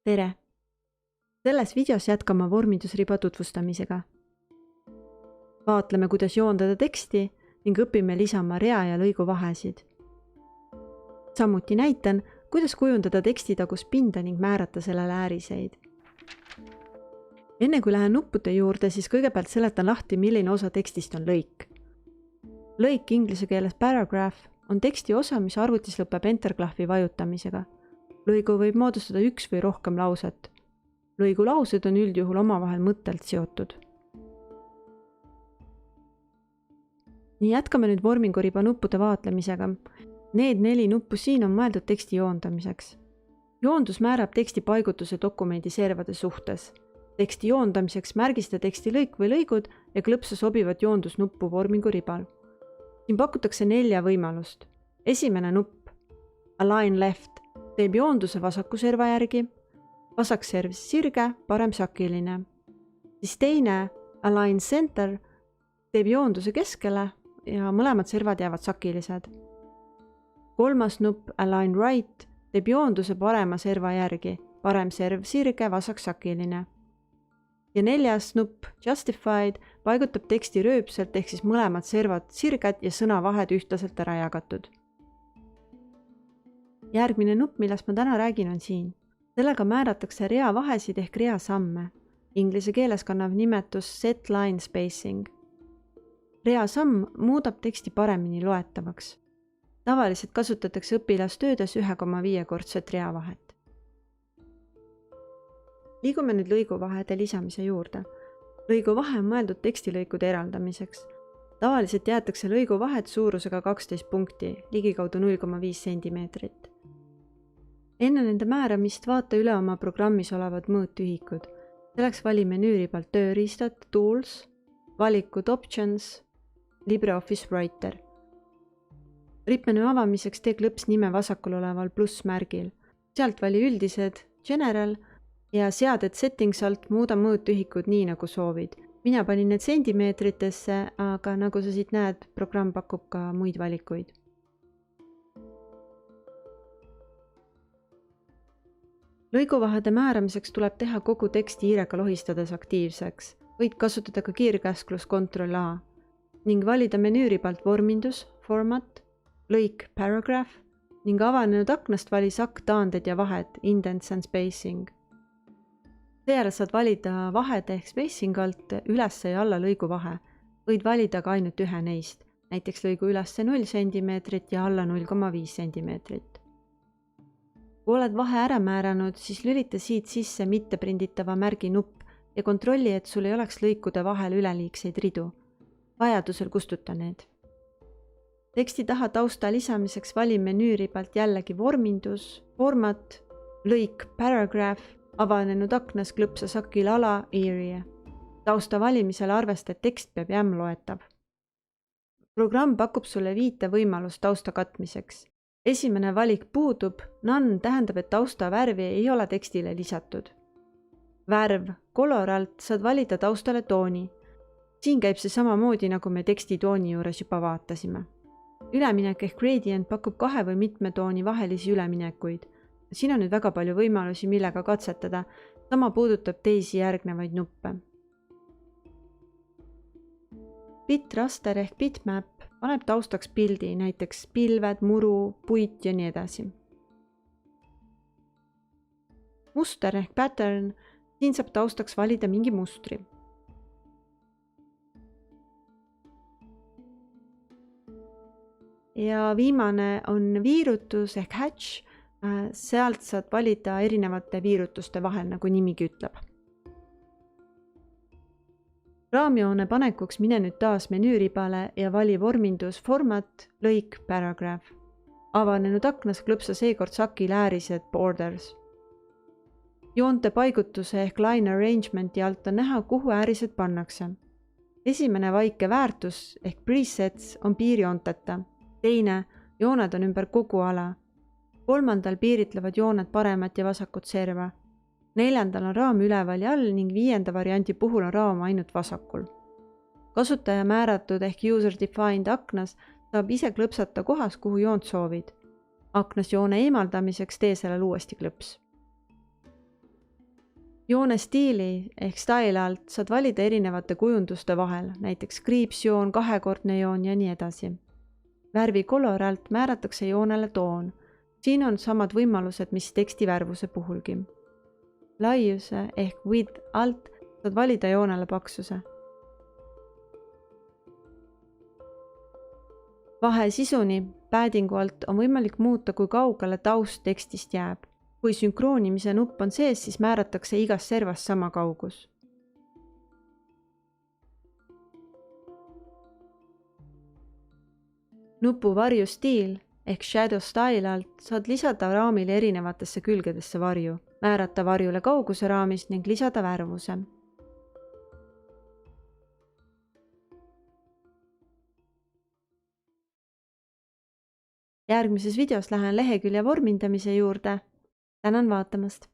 Tere! Selles videos jätkame vormindusriba tutvustamisega. Vaatleme, kuidas joondada teksti ning õpime lisama rea- ja lõiguvahesid. Samuti näitan, kuidas kujundada tekstitagust pinda ning määrata sellele ääriseid. Enne kui lähen nuppude juurde, siis kõigepealt seletan lahti, milline osa tekstist on lõik. Lõik inglise keeles paragraph on teksti osa, mis arvutis lõpeb enterklahvi vajutamisega. Lõigu võib moodustada üks või rohkem lauset. Lõigu laused on üldjuhul omavahel mõttelt seotud. Nii jätkame nüüd vorminguriba nuppude vaatlemisega. Need 4 nuppu siin on mõeldud teksti joondamiseks. Joondus määrab teksti paigutuse dokumendi servade suhtes. Teksti joondamiseks märgista teksti lõik või lõigud ja klõpsa sobivat joondusnuppu vorminguribal. Siin pakutakse 4 võimalust. Esimene nupp, Align Left, teeb joonduse vasaku serva järgi, vasak serv sirge, parem sakiline. Siis teine, Align Center, teeb joonduse keskele ja mõlemad servad jäävad sakilised. Kolmas nupp, Align Right, teeb joonduse parema serva järgi, parem serv sirge, vasak sakiline. Ja 4. nupp, Justified, paigutab teksti rööpselt ehk siis mõlemad servad sirged ja sõnavahed ühtlaselt ära jagatud. Järgmine nupp, millest ma täna räägin, on siin. Sellega määratakse reavahesid ehk reasamme. Inglise keeles kannab nimetus set line spacing. Reasamm muudab teksti paremini loetavaks. Tavaliselt kasutatakse õpilastöödes 1,5-kordset reavahet. Liigume nüüd lõiguvahede lisamise juurde. Lõiguvahe on mõeldud tekstilõikude eraldamiseks. Tavaliselt jäetakse lõiguvahed suurusega 12 punkti, ligikaudu 0,5 cm. Enne nende määramist vaata üle oma programmis olevad mõõtühikud. Selleks vali menüüribalt tööriistad, Tools, valikud Options, LibreOffice Writer. Ripmenü avamiseks tee klõps nime vasakul oleval plussmärgil. Sealt vali üldised, General ja seaded Settings alt muuda mõõtühikud nii, nagu soovid. Mina panin need sentimeetritesse, aga nagu sa siit näed, programm pakub ka muid valikuid. Lõiguvahede määramiseks tuleb teha kogu teksti hiirega lohistades aktiivseks. Võid kasutada ka kiirkäsklus Ctrl A ning valida menüüribalt vormindus, format, lõik, paragraph ning avanenud aknast vali sakk, taanded ja vahed, indents and spacing. Seejärel saad valida vahed ehk spacing alt ülesse ja alla lõiguvahe. Võid valida ka ainult ühe neist, näiteks lõigu ülesse 0 cm ja alla 0,5 cm. Kui oled vahe ära määranud, siis lülita siit sisse mitteprinditava märgi nupp ja kontrolli, et sul ei oleks lõikude vahel üleliigseid ridu. Vajadusel kustuta need. Teksti taha tausta lisamiseks vali menüüribalt jällegi vormindus, format, lõik, paragraph, avanenud aknas klõpsa sakil ala, area. Tausta valimisel arvesta, et tekst peab jääma loetav. Programm pakub sulle 5 võimalust tausta katmiseks. Esimene valik puudub, none tähendab, et tausta värvi ei ole tekstile lisatud. Värv, color alt saad valida taustale tooni. Siin käib see samamoodi, nagu me teksti tooni juures juba vaatasime. Üleminek ehk gradient pakub 2 või mitme tooni vahelisi üleminekuid. Siin on nüüd väga palju võimalusi, millega katsetada. Sama puudutab teisi järgnevaid nuppe. Bit raster ehk bitmap paneb taustaks pildi, näiteks pilved, muru, puit ja nii edasi. Muster ehk pattern, siin saab taustaks valida mingi mustri. Ja viimane on viirutus ehk hatch, sealt saad valida erinevate viirutuste vahel, nagu nimigi ütleb. Raamjoone panekuks mine nüüd taas menüüribale ja vali vormindus, format, lõik, paragraph. Avanenud aknas klõpsa seekord sakil äärised borders. Joonte paigutuse ehk line arrangementi alt on näha, kuhu äärised pannakse. Esimene vaike väärtus ehk presets on piirjoonteta. Teine, jooned on ümber kogu ala. 3. piiritlevad jooned paremat ja vasakut serva. 4. on raam üleval ja all ning 5. variandi puhul on raam ainult vasakul. Kasutaja määratud ehk user defined aknas saab ise klõpsata kohas, kuhu joont soovid. Aknas joone eemaldamiseks tee sellel uuesti klõps. joonestiili ehk style alt saad valida erinevate kujunduste vahel, näiteks kriipsjoon, kahekordne joon ja nii edasi. Värvi color alt määratakse joonele toon. Siin on samad võimalused, mis teksti värvuse puhulgi. Laiuse ehk width alt saad valida joonele paksuse. Vahe sisuni paddingu alt on võimalik muuta, kui kaugele taust tekstist jääb. Kui sünkroonimise nupp on sees, siis määratakse igas servas sama kaugus. Nupu varjustiil ehk shadow style alt saad lisada raamile erinevatesse külgedesse varju, määrata varjule kauguse raamis ning lisada värvuse. Järgmises videos lähen lehekülje vormindamise juurde. Tänan vaatamast!